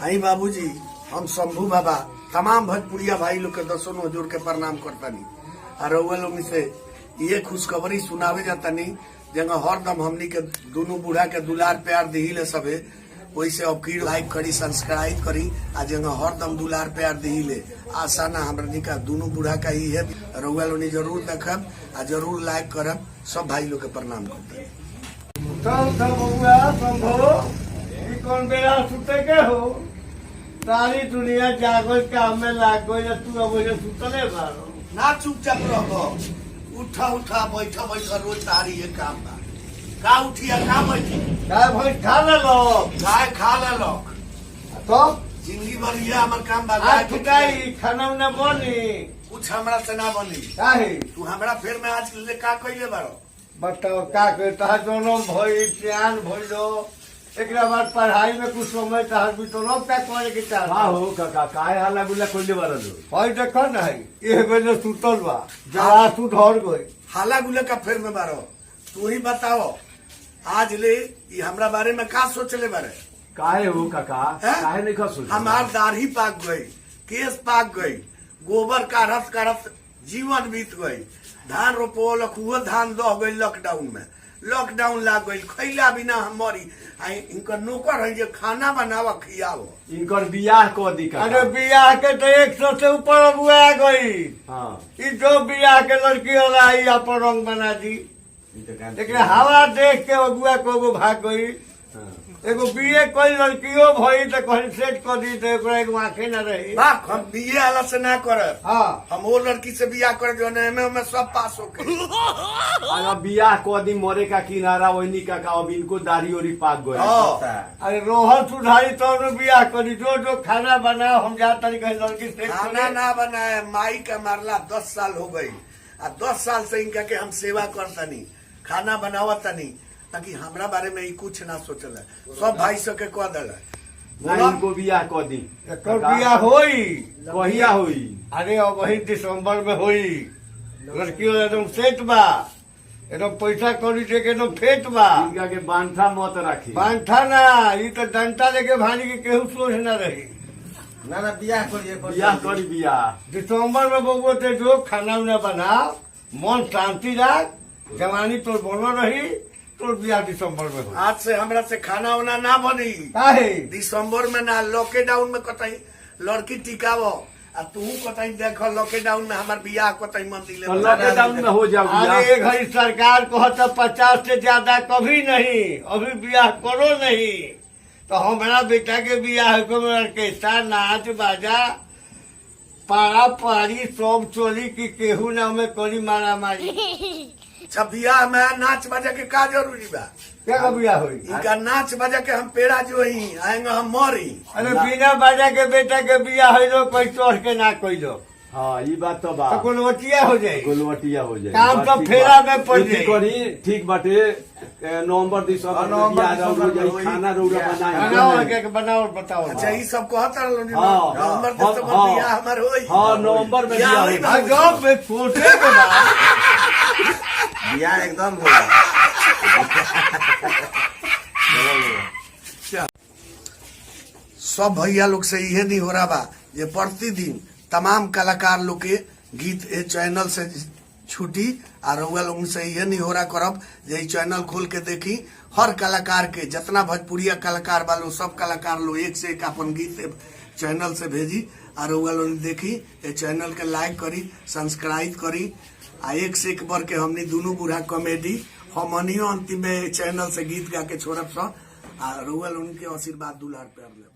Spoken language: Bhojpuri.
आई बाबूजी, हम शंभू बाबा तमाम भोजपुरिया भाई लोग के दसों जोड़ के प्रणाम करतानी। और रउआ लोग से ये खुशखबरी सुनावे जातानी जगह हरदम हमनी के दोनों बूढ़ा के दुलार प्यार दिहिले सबे, वैसे अब की लाइक करी, सब्सक्राइब करी आ जगह हरदम दुलार प्यार दिहिले। आशा ना हमनी का दोनों बूढ़ा का ही है। रउआ लोग जरूर देखब आ जरूर लाइक करब। सब भाई लोग के प्रणाम करते। कौन बेरा सुते के हो? सारी दुनिया जागल काम में लाग गई, तू अब सुतले बारो ना चुपचाप रहो। उठा उठा बैठा बैठा रोज तारी ये काम बा। का उठिया का बैठी गाय भैंस खा ले लो, गाय खा ले लो तो जिंदगी भर ये हमार काम बा। आज ठुकाई खाना उना बनी कुछ हमरा से ना बनी। काहे तू हमरा फिर में आज ले का कइले बारो? बताओ का कहता जनम भई ज्ञान भइलो, एक बाद पढ़ाई में कुछ समय तहार भी तो लोग क्या करे के चाह हो काका काय हाला गुला कोइले बारलो हई देख ना है ये बेले सुतल बा जरा तू ढर गई हाला गुले का फिर में बारो। तू ही बताओ आज ले ये हमरा बारे में का सोचले बारे? काहे हो काका काहे नहीं खसो हमार दाढ़ी पाक गई, केस पाक गई, गोबर कारत जीवन बीत गई। धान रोपल खुआ धान दह गई लॉकडाउन में, लॉकडाउन लाग गई, खैला बिना हम मरी। इनकर नौकर है जो खाना बनावा खियावो। इनकर बियाह क दी काका। अरे बियाह के तो 100 से ऊपर अगुआ गई। हां ई जो बियाह के लड़की होला ई अपन रंग बना दी। लेकिन हवा देख के अगुआ को भाग गई। एगो बीए कोई लड़कियों भई तो कहीं सेट कर दी तो एगो आंखें न रही। बाप हम बीए वाला से ना करे। हाँ हम वो लड़की से बियाह करे जो में सब पास हो गए। अगर बियाह क दी मरे का किनारा वही काका अब इनको दाढ़ी ओरी पाक गए। अरे रोहन सुधारी तो बियाह करी जो खाना बनाओ हम जा तरीके लड़की से खाना ना बनाए। माई का मारला 10 साल हो गई आ 10 साल से इनका के हम सेवा करतनी, खाना बनावतनी, ताकि हमरा बारे में ही कुछ ना सोचल है। सब भाई सब के कह दल इनको बियाह क दी। बियाह होई कहिया होई? अरे अब वही दिसंबर में होई। लड़की एकदम सेट बा, एकदम पैसा कौड़ी दे के एकदम फेट बा। इनका के बांधा मत रखी। बांधा ना, ये तो डंटा लेके भानी के केहू सोच न रही। ना बियाह करिए, बियाह करी बियाह दिसंबर में बबुआ ते जो खाना उना बना, मन शांति राख, जवानी तो बोलो रही तो बियाह दिसंबर में हो। आज से हमरा से खाना उना ना बनी। काहे दिसंबर में ना, लॉकडाउन में कतई लड़की टिकावो आ तू कतई देख लॉकडाउन में हमार बियाह कतई मंदिर तो लॉकडाउन में हो जाओ बियाह। अरे घड़ी सरकार कहता 50 से ज्यादा कभी नहीं, अभी बियाह करो नहीं। तो हमारा बेटा के बियाह को ऑर्केस्ट्रा नाच बाजा पारा पारी सब चोली की केहू ना में करी मारा मारी। अच्छा बियाह में नाच बजा के का जरूरी बा? क्या का बियाह हुई? इनका नाच बजा के हम पेड़ा जो ही आएंगे हम मरी। अरे बिना बाजा के बेटा के बियाह हो कोई चढ़ के ना कोई लो। हाँ ये बात तो बा गुलवटिया हो जाए, गुलवटिया हो जाए। काम तो फेरा में पड़ जाए। करी ठीक बाटे। नवंबर दिसंबर में बियाह हो जाए, खाना रौरा बनाए बनाओ बताओ। अच्छा ये सब कहता नवंबर दिसंबर बियाह हमार होई। हाँ नवंबर में बियाह होई। जब में छोटे के बाद बियाह एकदम सब भैया लोग से यह नहीं हो रहा बा जे प्रतिदिन तमाम कलाकार लोग के गीत ए चैनल से छूटी। और रउआ लोग से यह नहीं हो रहा करब जे चैनल खोल के देखी। हर कलाकार के जितना भोजपुरिया कलाकार वालों सब कलाकार लोग एक से एक अपन गीत चैनल से भेजी और रउआ लोग देखी। ए चैनल के लाइक करी, सब्सक्राइब करी। आ एक से एक बार के हमनी दोनों बूढ़ा कॉमेडी हमनियो अंतिम में चैनल से गीत गा के छोड़ब सब। और रउआ लोग के आशीर्वाद दुलार प्यार ले।